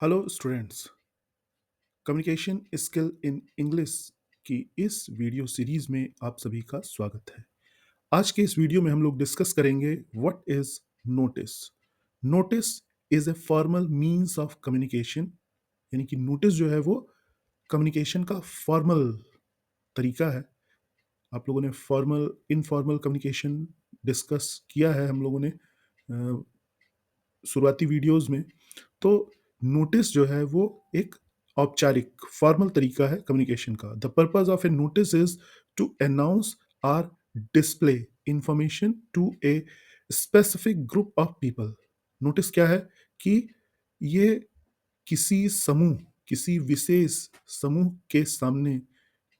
Hello students. Communication skill in English की इस video series में आप सभी का स्वागत है। आज के इस वीडियो में हम लोग डिस्कस करेंगे what is notice. Notice is a formal means of communication, यानी कि नोटिस जो है वो कम्युनिकेशन का फॉर्मल तरीका है। आप लोगों ने फॉर्मल इनफॉर्मल कम्युनिकेशन डिस्कस किया है हम लोगों ने शुरुआती वीडियोस में। तो नोटिस जो है वो एक औपचारिक फॉर्मल तरीका है कम्युनिकेशन का। The purpose of a notice is to announce or display information to a specific group of people. Notice क्या है कि ये किसी समूह, किसी विशेष समूह के सामने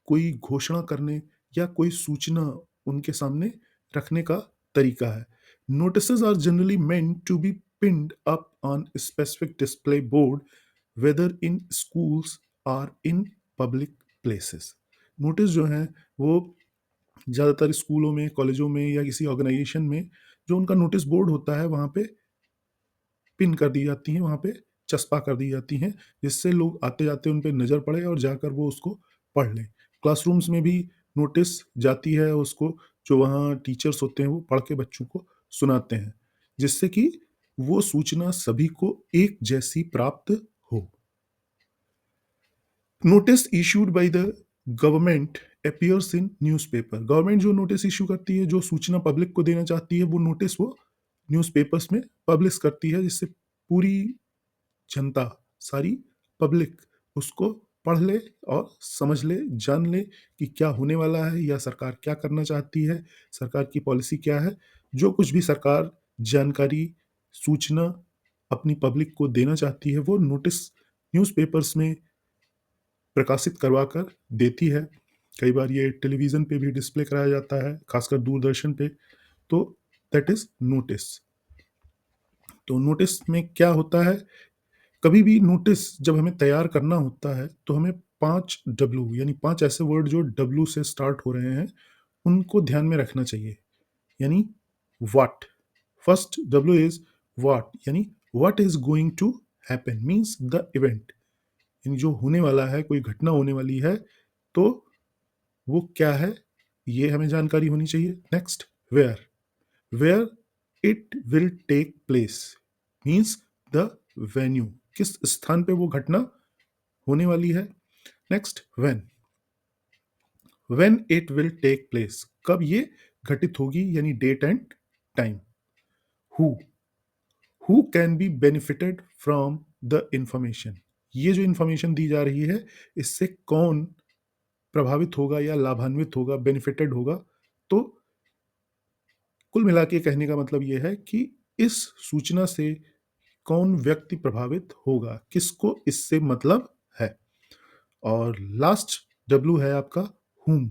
कोई घोषणा करने या कोई सूचना उनके सामने रखने का तरीका है। Notices are generally meant to be pinned up on a specific display board, whether in schools or in public places. Notice जो हैं वो ज़्यादातर स्कूलों में, कॉलेजों में या किसी ऑर्गेनाइजेशन में जो उनका नोटिस बोर्ड होता है वहाँ पे पिन कर दी जाती हैं, वहाँ पे चस्पा कर दी जाती हैं, जिससे लोग आते-जाते उन पे नज़र पड़े और जाकर वो उसको पढ़ लें। क्लासरूम्स में भी नोटिस जाती है, उसको जो वहाँ टीचर्स होते हैं वो पढ़ के बच्चों को सुनाते हैं, जिससे कि वो सूचना सभी को एक जैसी प्राप्त हो। Notice issued by the government appears in newspaper. Government जो नोटिस इश्यू करती है, जो सूचना पब्लिक को देना चाहती है, वो नोटिस वो न्यूज़पेपर्स में पब्लिश करती है, जिससे पूरी जनता, सारी पब्लिक उसको पढ़ ले और समझ ले, जान ले कि क्या होने वाला है या सरकार क्या करना चाहती है, सरकार की पॉलिसी क्या है। जो कुछ भी सरकार जानकारी, सूचना अपनी पब्लिक को देना चाहती है, वो नोटिस न्यूज़पेपर्स में प्रकाशित करवा कर देती है। कई बार ये टेलीविज़न पे भी डिस्प्ले कराया जाता है, खासकर दूरदर्शन पे। तो दैट इज़ नोटिस। तो नोटिस में क्या होता है, कभी भी नोटिस जब हमें तैयार करना होता है तो हमें 5 डब्ल्यू यानी 5 ऐसे वर्ड जो डब्ल्यू से स्टार्ट हो रहे हैं, उनको ध्यान में रखना चाहिए। यानी what, first W is what, यानी what is going to happen means the event, यानी जो होने वाला है, कोई घटना होने वाली है तो वो क्या है, ये हमें जानकारी होनी चाहिए। Next where, where it will take place means the venue, किस स्थान पे वो घटना होने वाली है। Next when it will take place, कब ये घटित होगी, यानी date and time. Who, who can be benefited from the information, ये जो इंफॉर्मेशन दी जा रही है इससे कौन प्रभावित होगा या लाभान्वित होगा, बेनिफिटेड होगा। तो कुल मिला के कहने का मतलब ये है कि इस सूचना से कौन व्यक्ति प्रभावित होगा, किसको इससे मतलब है। और लास्ट डब्ल्यू है आपका हुम,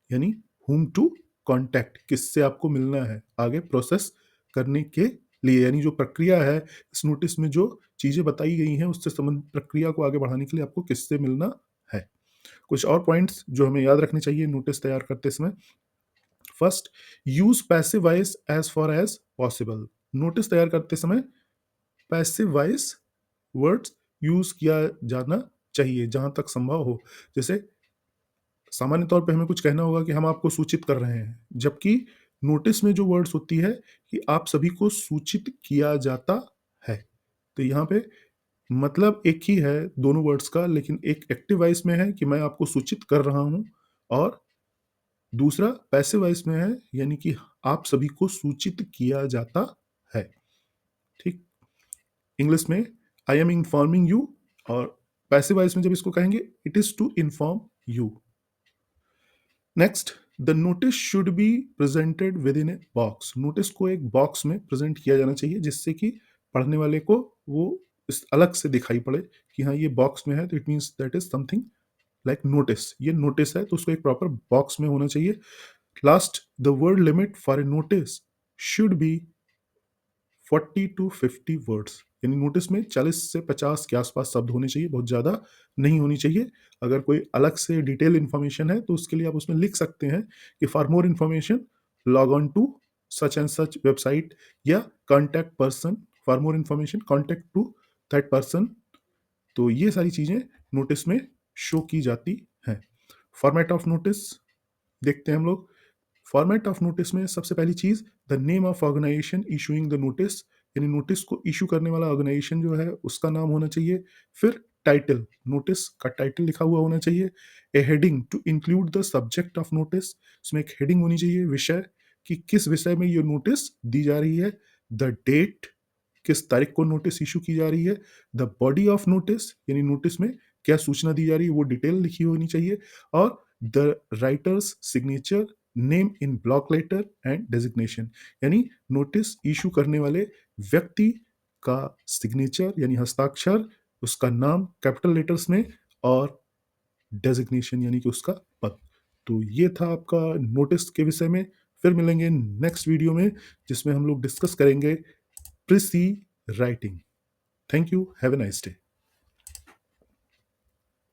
यानी हुम टू कॉन्टैक्ट, किससे आपको मिलना है आगे प्रोसेस करने के लिए, यानी जो प्रक्रिया है इस नोटिस में जो चीजें बताई गई हैं उससे संबंधित प्रक्रिया को आगे बढ़ाने के लिए आपको किससे मिलना है। कुछ और पॉइंट्स जो हमें याद रखने चाहिए नोटिस तैयार करते समय। First, use passive voice as far as possible. Notice तैयार करते समय पैसिव वॉइस वर्ड्स यूज किया जाना चाहिए जहां तक संभव हो। जैसे सामान्य तौर पे हमें कुछ कहना होगा कि हम आपको सूचित कर रहे हैं, जबकि नोटिस में जो वर्ड्स होती है कि आप सभी को सूचित किया जाता है। तो यहाँ पे मतलब एक ही है दोनों वर्ड्स का, लेकिन एक एक्टिव वॉइस में है कि मैं आपको सूचित कर रहा हूँ, और दूसरा पैसिव वॉइस में है, यानी कि आप सभी को सूचित किया जाता है। ठीक, इंग्लिश में आई एम इन्फॉर्मिंग यू, और पैसिव वॉइस में जब इसको कहेंगे it is to inform you. Next, the notice should be presented within a box. Notice को एक बॉक्स में प्रेजेंट किया जाना चाहिए, जिससे कि पढ़ने वाले को वो इस अलग से दिखाई पड़े कि हाँ ये बॉक्स में है, तो it means that is something like notice. ये नोटिस है तो उसको एक प्रॉपर बॉक्स में होना चाहिए। Last, the word limit for a notice should B 40 to 50 words, यानी नोटिस में 40 से 50 के आसपास शब्द होने चाहिए, बहुत ज़्यादा नहीं होनी चाहिए। अगर कोई अलग से डिटेल इन्फॉर्मेशन है तो उसके लिए आप उसमें लिख सकते हैं कि for more information log on to such and such website, या contact person, for more information contact to that person, तो ये सारी चीज़ें नोटिस में शो की जाती हैं। फॉर्मेट ऑफ नोटिस देखते हैं हम लोग। फॉर्मेट ऑफ नोटिस में सबसे पहली चीज़ the name of organisation issuing the notice, यानी नोटिस को इशू करने वाला ऑर्गेनाइजेशन जो है उसका नाम होना चाहिए। फिर टाइटल, नोटिस का टाइटल लिखा हुआ होना चाहिए। A heading to include the subject of notice, उसमें एक हेडिंग होनी चाहिए, विषय, कि किस विषय में ये नोटिस दी जा रही है। द डेट, किस तारीख को नोटिस इशू की जा रही है। द बॉडी ऑफ नोटिस, यानी नोटिस में क्या सूचना दी जा रही है वो डिटेल लिखी होनी चाहिए। और the writer's signature, name in block letter and designation, यानी नोटिस इशू करने वाले व्यक्ति का सिग्नेचर यानी हस्ताक्षर, उसका नाम कैपिटल लेटर्स में, और डेजिग्नेशन यानी कि उसका पद। तो ये था आपका नोटिस के विषय में। फिर मिलेंगे नेक्स्ट वीडियो में जिसमें हम लोग डिस्कस करेंगे precis writing. Thank you, have a nice day.